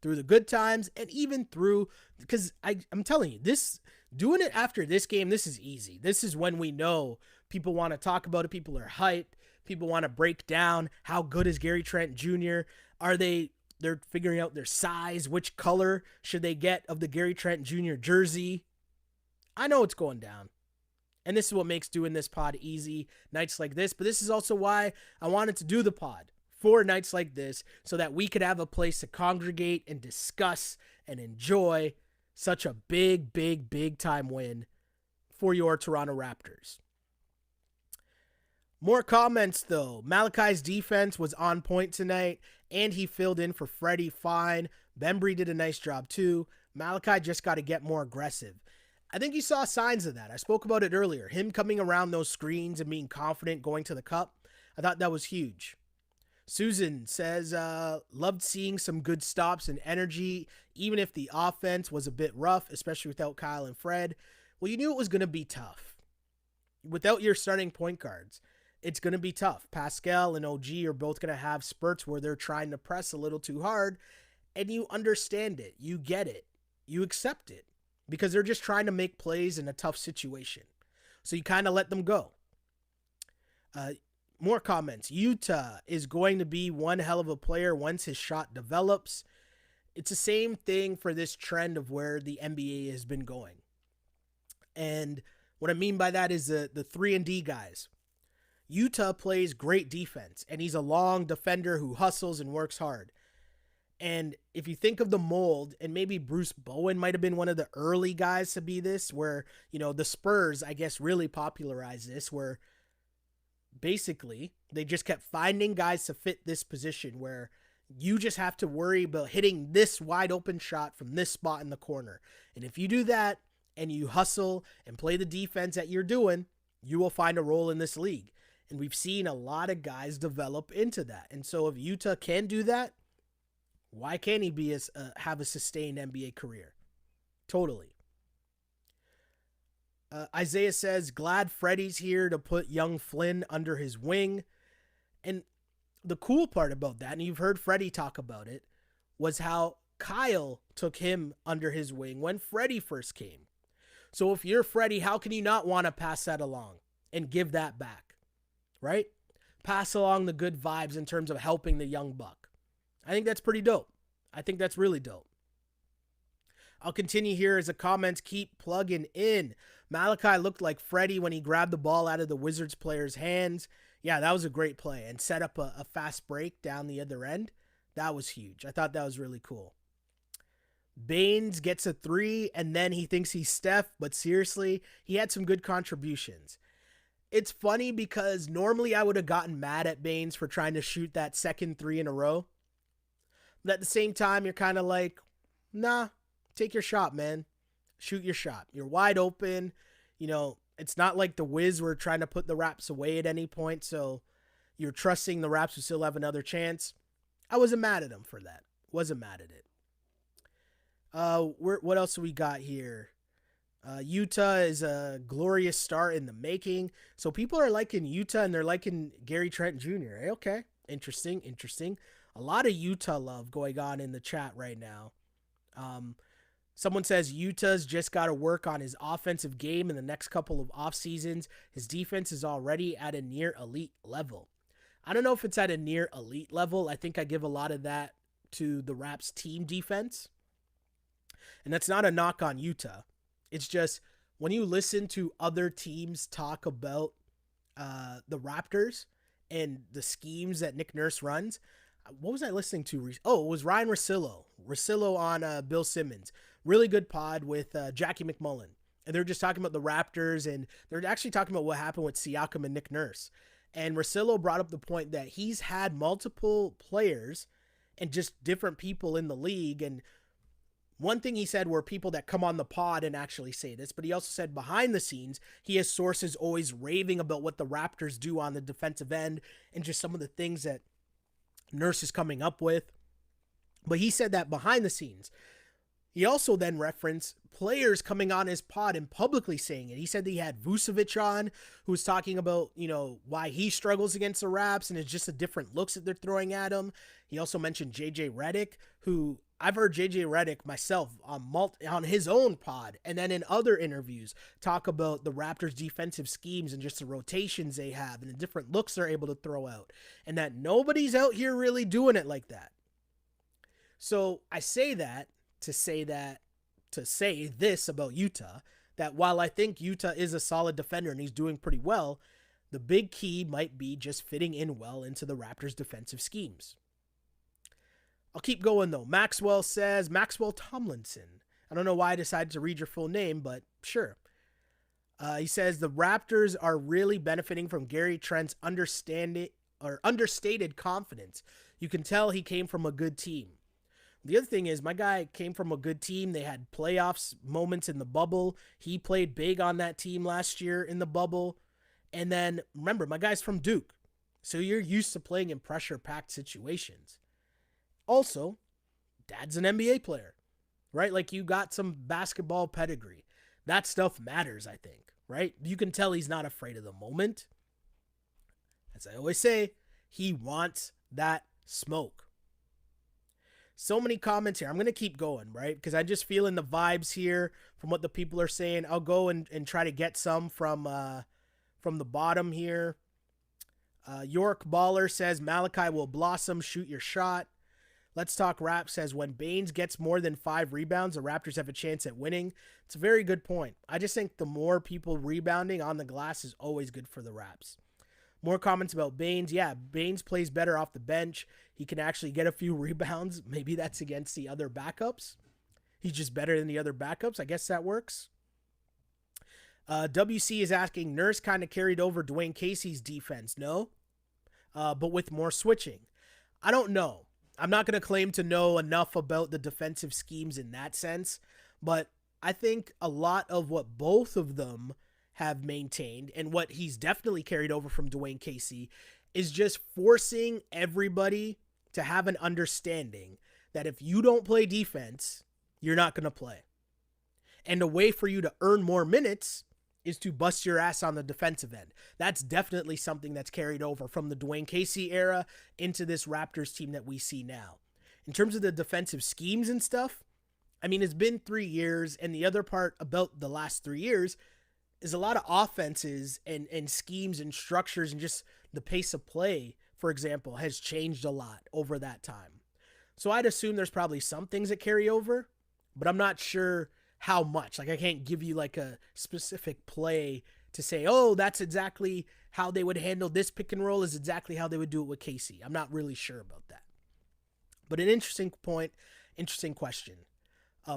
through the good times and even through, because I'm telling you, this, doing it after this game, this is easy. This is when we know people want to talk about it. People are hyped. People want to break down how good is Gary Trent Jr. They're figuring out their size, which color should they get of the Gary Trent Jr. jersey. I know it's going down. And this is what makes doing this pod easy, nights like this. But this is also why I wanted to do the pod for nights like this, so that we could have a place to congregate and discuss and enjoy such a big, big, big time win for your Toronto Raptors. More comments, though. Malachi's defense was on point tonight, and he filled in for Freddie fine. Bembry did a nice job, too. Malachi just got to get more aggressive. I think you saw signs of that. I spoke about it earlier. Him coming around those screens and being confident going to the cup. I thought that was huge. Susan says, loved seeing some good stops and energy, even if the offense was a bit rough, especially without Kyle and Fred. Well, you knew it was going to be tough. Without your starting point guards, it's going to be tough. Pascal and OG are both going to have spurts where they're trying to press a little too hard, and you understand it. You get it. You accept it. Because they're just trying to make plays in a tough situation. So you kind of let them go. More comments. Utah is going to be one hell of a player once his shot develops. It's the same thing for this trend of where the NBA has been going. And what I mean by that is the 3-and-D guys. Utah plays great defense, and he's a long defender who hustles and works hard. And if you think of the mold, and maybe Bruce Bowen might have been one of the early guys to be this, where, you know, the Spurs, I guess, really popularized this, where basically they just kept finding guys to fit this position where you just have to worry about hitting this wide open shot from this spot in the corner. And if you do that and you hustle and play the defense that you're doing, you will find a role in this league. And we've seen a lot of guys develop into that. And so if Utah can do that, why can't he have a sustained NBA career? Totally. Isaiah says, glad Freddie's here to put young Flynn under his wing. And the cool part about that, and you've heard Freddie talk about it, was how Kyle took him under his wing when Freddie first came. So if you're Freddie, how can you not want to pass that along and give that back, right? Pass along the good vibes in terms of helping the young buck. I think that's pretty dope. I think that's really dope. I'll continue here as the comments keep plugging in. Malachi looked like Freddie when he grabbed the ball out of the Wizards player's hands. Yeah, that was a great play and set up a fast break down the other end. That was huge. I thought that was really cool. Baines gets a 3 and then he thinks he's Steph, but seriously, he had some good contributions. It's funny because normally I would have gotten mad at Baines for trying to shoot that second 3 in a row. But at the same time, you're kind of like, nah, take your shot, man. Shoot your shot. You're wide open. You know, it's not like the Wiz were trying to put the Raps away at any point, so you're trusting the Raps would still have another chance. I wasn't mad at him for that. Wasn't mad at it. What else do we got here? Utah is a glorious start in the making. So people are liking Utah and they're liking Gary Trent Jr. Okay, interesting. A lot of Utah love going on in the chat right now. Someone says Utah's just got to work on his offensive game in the next couple of off seasons. His defense is already at a near elite level. I don't know if it's at a near elite level. I think I give a lot of that to the Raps team defense. And that's not a knock on Utah. It's just when you listen to other teams talk about the Raptors and the schemes that Nick Nurse runs, what was I listening to? Oh, it was Ryan Russillo. Russillo on Bill Simmons. Really good pod with Jackie McMullen. And they're just talking about the Raptors, and they're actually talking about what happened with Siakam and Nick Nurse. And Russillo brought up the point that he's had multiple players and just different people in the league. And one thing he said were people that come on the pod and actually say this, but he also said behind the scenes, he has sources always raving about what the Raptors do on the defensive end and just some of the things that Nurse is coming up with. But he said that behind the scenes. He also then referenced players coming on his pod and publicly saying it. He said that he had Vucevic on, who was talking about, why he struggles against the Raps and it's just the different looks that they're throwing at him. He also mentioned JJ Redick, who I've heard JJ Redick myself on his own pod and then in other interviews talk about the Raptors' defensive schemes and just the rotations they have and the different looks they're able to throw out, and that nobody's out here really doing it like that. So I say that to say this about Utah, that while I think Utah is a solid defender and he's doing pretty well, the big key might be just fitting in well into the Raptors' defensive schemes. I'll keep going though. Maxwell Tomlinson. I don't know why I decided to read your full name, but sure. He says the Raptors are really benefiting from Gary Trent's understated confidence. You can tell he came from a good team. The other thing is, my guy came from a good team. They had playoffs moments in the bubble. He played big on that team last year in the bubble. And then, remember, my guy's from Duke. So you're used to playing in pressure-packed situations. Also, dad's an NBA player, right? Like, you got some basketball pedigree. That stuff matters, I think, right? You can tell he's not afraid of the moment. As I always say, he wants that smoke. So many comments here. I'm going to keep going, right? Because I just feel in the vibes here from what the people are saying. I'll go and try to get some from the bottom here. York Baller says, Malachi will blossom, shoot your shot. Let's Talk Rap says, when Baines gets more than 5 rebounds, the Raptors have a chance at winning. It's a very good point. I just think the more people rebounding on the glass is always good for the Raps. More comments about Baines. Yeah, Baines plays better off the bench. He can actually get a few rebounds. Maybe that's against the other backups. He's just better than the other backups. I guess that works. WC is asking, Nurse kind of carried over Dwayne Casey's defense, no? But with more switching. I don't know. I'm not going to claim to know enough about the defensive schemes in that sense, but I think a lot of what both of them have maintained and what he's definitely carried over from Dwayne Casey is just forcing everybody to have an understanding that if you don't play defense, you're not going to play. And a way for you to earn more minutes is to bust your ass on the defensive end. That's definitely something that's carried over from the Dwayne Casey era into this Raptors team that we see now. In terms of the defensive schemes and stuff, I mean, it's been 3 years, and the other part about the last 3 years is a lot of offenses and schemes and structures and just the pace of play, for example, has changed a lot over that time. So I'd assume there's probably some things that carry over, but I'm not sure how much. Like, I can't give you like a specific play to say, oh, that's exactly how they would handle this pick and roll is exactly how they would do it with Casey. I'm not really sure about that. But an interesting point, interesting question.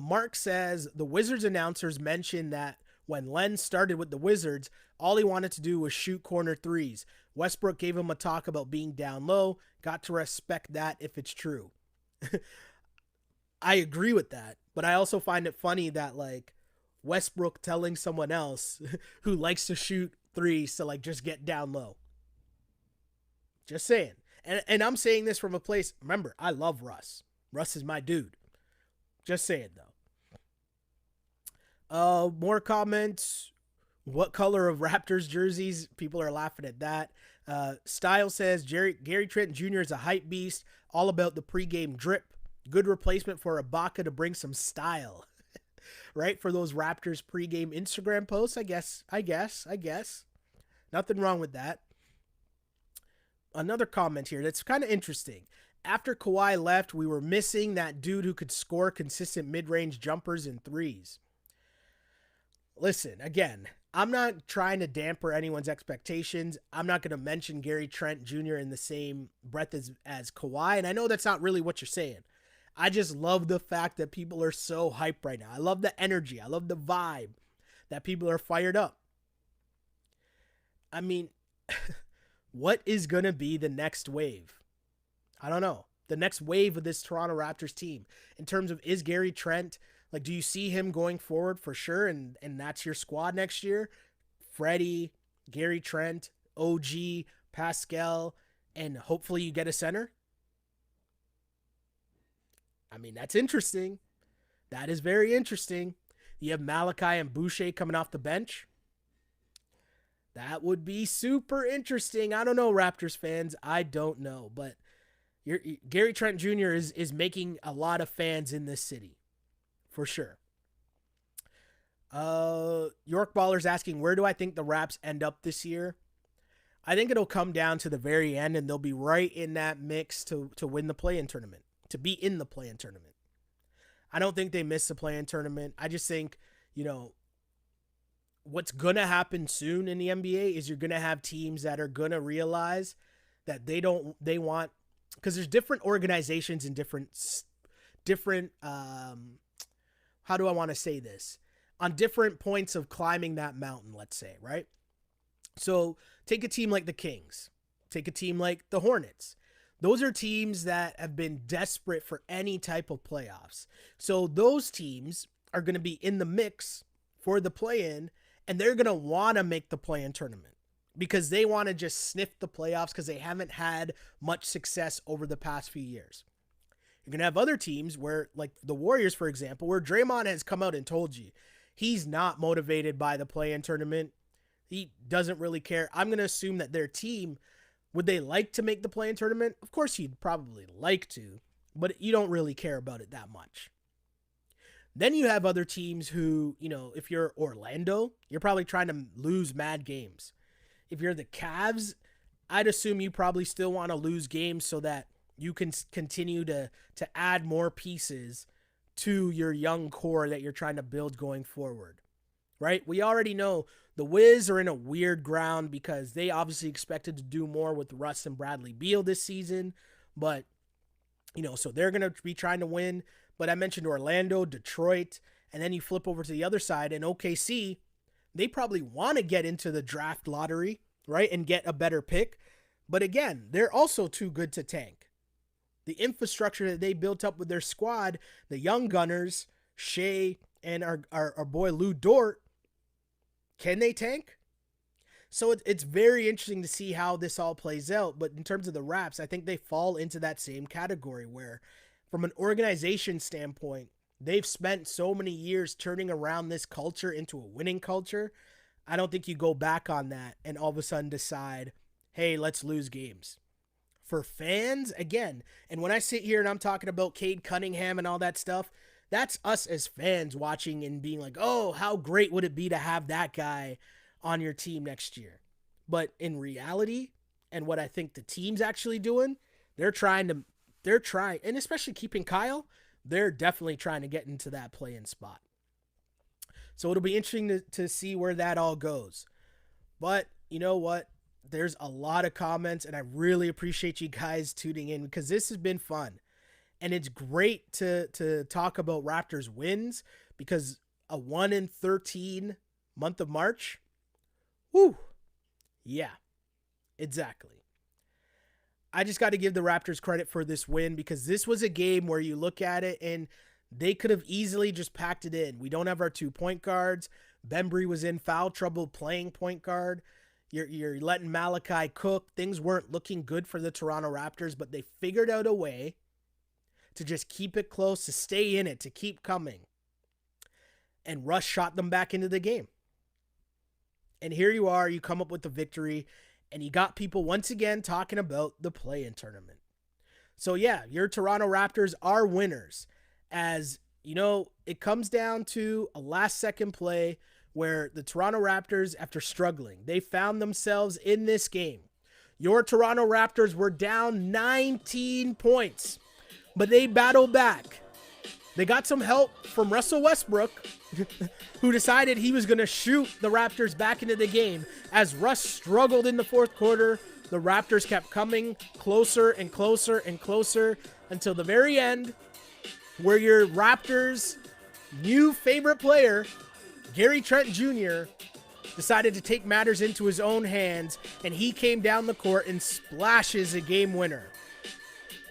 Mark says the Wizards announcers mentioned that when Len started with the Wizards, all he wanted to do was shoot corner threes. Westbrook gave him a talk about being down low. Got to respect that if it's true. I agree with that, but I also find it funny that like Westbrook telling someone else who likes to shoot threes to like just get down low. Just saying. And I'm saying this from a place, remember, I love Russ. Russ is my dude. Just saying though. More comments. What color of Raptors jerseys? People are laughing at that. Style says Gary Trent Jr. is a hype beast, all about the pregame drip. Good replacement for Ibaka to bring some style. Right? For those Raptors pregame Instagram posts, I guess. Nothing wrong with that. Another comment here that's kind of interesting. After Kawhi left, we were missing that dude who could score consistent mid-range jumpers and threes. Listen, again, I'm not trying to damper anyone's expectations. I'm not going to mention Gary Trent Jr. in the same breath as Kawhi. And I know that's not really what you're saying. I just love the fact that people are so hyped right now. I love the energy. I love the vibe that people are fired up. I mean, what is going to be the next wave? I don't know. The next wave of this Toronto Raptors team in terms of, is Gary Trent, like, do you see him going forward for sure? And that's your squad next year? Freddie, Gary Trent, OG, Pascal, and hopefully you get a center? I mean, that's interesting. That is very interesting. You have Malachi and Boucher coming off the bench. That would be super interesting. I don't know, Raptors fans. I don't know. But Gary Trent Jr. is making a lot of fans in this city. For sure. York Baller's asking, where do I think the Raps end up this year? I think it'll come down to the very end, and they'll be right in that mix to win the play-in tournament. To be in the play-in tournament. I don't think they miss the play-in tournament. I just think, what's going to happen soon in the NBA is you're going to have teams that are going to realize that they want, because there's different organizations and different, how do I want to say this? On different points of climbing that mountain, let's say, right? So take a team like the Kings. Take a team like the Hornets. Those are teams that have been desperate for any type of playoffs. So those teams are going to be in the mix for the play-in, and they're going to want to make the play-in tournament because they want to just sniff the playoffs because they haven't had much success over the past few years. You're going to have other teams where, like the Warriors, for example, where Draymond has come out and told you he's not motivated by the play-in tournament. He doesn't really care. I'm going to assume that their team, would they like to make the play-in tournament? Of course you'd probably like to, but you don't really care about it that much. Then you have other teams who, if you're Orlando, you're probably trying to lose mad games. If you're the Cavs, I'd assume you probably still want to lose games so that you can continue to add more pieces to your young core that you're trying to build going forward, right? We already know the Wiz are in a weird ground because they obviously expected to do more with Russ and Bradley Beal this season, but, so they're going to be trying to win. But I mentioned Orlando, Detroit, and then you flip over to the other side, and OKC, they probably want to get into the draft lottery, right, and get a better pick. But again, they're also too good to tank. The infrastructure that they built up with their squad, the young gunners, Shea, and our boy Lou Dort, can they tank? So it's very interesting to see how this all plays out. But in terms of the Raps, I think they fall into that same category where, from an organization standpoint, they've spent so many years turning around this culture into a winning culture. I don't think you go back on that and all of a sudden decide, hey, let's lose games. For fans, again, and when I sit here and I'm talking about Cade Cunningham and all that stuff, that's us as fans watching and being like, oh, how great would it be to have that guy on your team next year? But in reality, and what I think the team's actually doing, they're trying, and especially keeping Kyle, they're definitely trying to get into that play-in spot. So it'll be interesting to see where that all goes. But you know what? There's a lot of comments, and I really appreciate you guys tuning in because this has been fun. And it's great to talk about Raptors wins because a 1-13 month of March, whoo, yeah, exactly. I just got to give the Raptors credit for this win because this was a game where you look at it and they could have easily just packed it in. We don't have our 2 point guards. Bembry was in foul trouble playing point guard. You're letting Malachi cook. Things weren't looking good for the Toronto Raptors, but they figured out a way to just keep it close, to stay in it, to keep coming. And Russ shot them back into the game. And here you are, you come up with the victory, and you got people once again talking about the play-in tournament. So yeah, your Toronto Raptors are winners. As, it comes down to a last-second play where the Toronto Raptors, after struggling, they found themselves in this game. Your Toronto Raptors were down 19 points, but they battled back. They got some help from Russell Westbrook, who decided he was going to shoot the Raptors back into the game. As Russ struggled in the fourth quarter, the Raptors kept coming closer and closer and closer until the very end, where your Raptors' new favorite player, Gary Trent Jr., decided to take matters into his own hands, and he came down the court and splashes a game winner.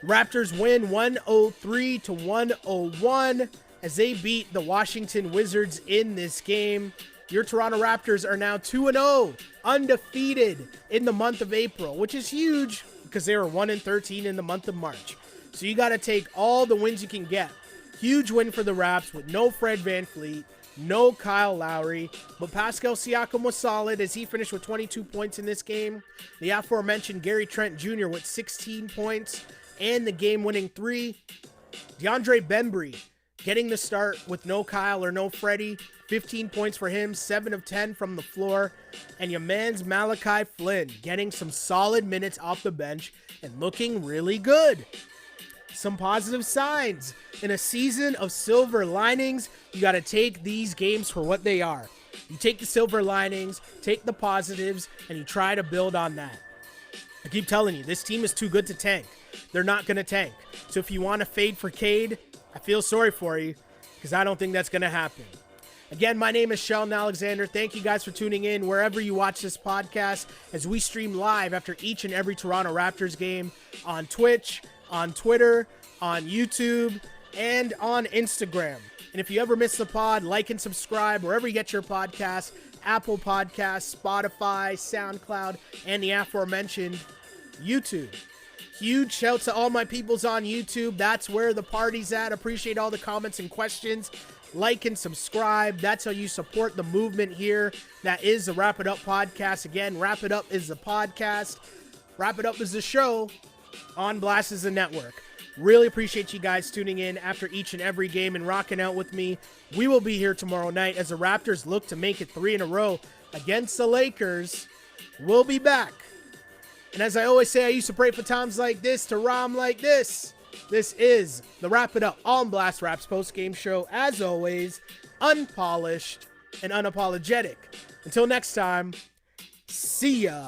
Raptors win 103-101 as they beat the Washington Wizards in this game. Your Toronto Raptors are now 2-0, undefeated in the month of April, which is huge because they were 1-13 in the month of March. So you got to take all the wins you can get. Huge win for the Raps with no Fred VanVleet, no Kyle Lowry, but Pascal Siakam was solid as he finished with 22 points in this game. The aforementioned Gary Trent Jr. with 16 points and the game-winning 3. DeAndre Bembry getting the start with no Kyle or no Freddie. 15 points for him, 7 of 10 from the floor. And your man's Malachi Flynn getting some solid minutes off the bench and looking really good. Some positive signs. In a season of silver linings, you got to take these games for what they are. You take the silver linings, take the positives, and you try to build on that. I keep telling you, this team is too good to tank. They're not going to tank. So if you want to fade for Cade, I feel sorry for you because I don't think that's going to happen. Again, my name is Sheldon Alexander. Thank you guys for tuning in wherever you watch this podcast as we stream live after each and every Toronto Raptors game on Twitch, on Twitter, on YouTube, and on Instagram. And if you ever miss the pod, like and subscribe wherever you get your podcasts, Apple Podcasts, Spotify, SoundCloud, and the aforementioned YouTube. Huge shout to all my peoples on YouTube. That's where the party's at. Appreciate all the comments and questions. Like and subscribe. That's how you support the movement here. That is the Wrap It Up podcast. Again, Wrap It Up is the podcast. Wrap It Up is the show on Blast is the network. Really appreciate you guys tuning in after each and every game and rocking out with me. We will be here tomorrow night as the Raptors look to make it 3 in a row against the Lakers. We'll be back. And as I always say, I used to pray for times like this to rhyme like this. This is the Wrap It Up on Blast Raps post-game show. As always, unpolished and unapologetic. Until next time, see ya.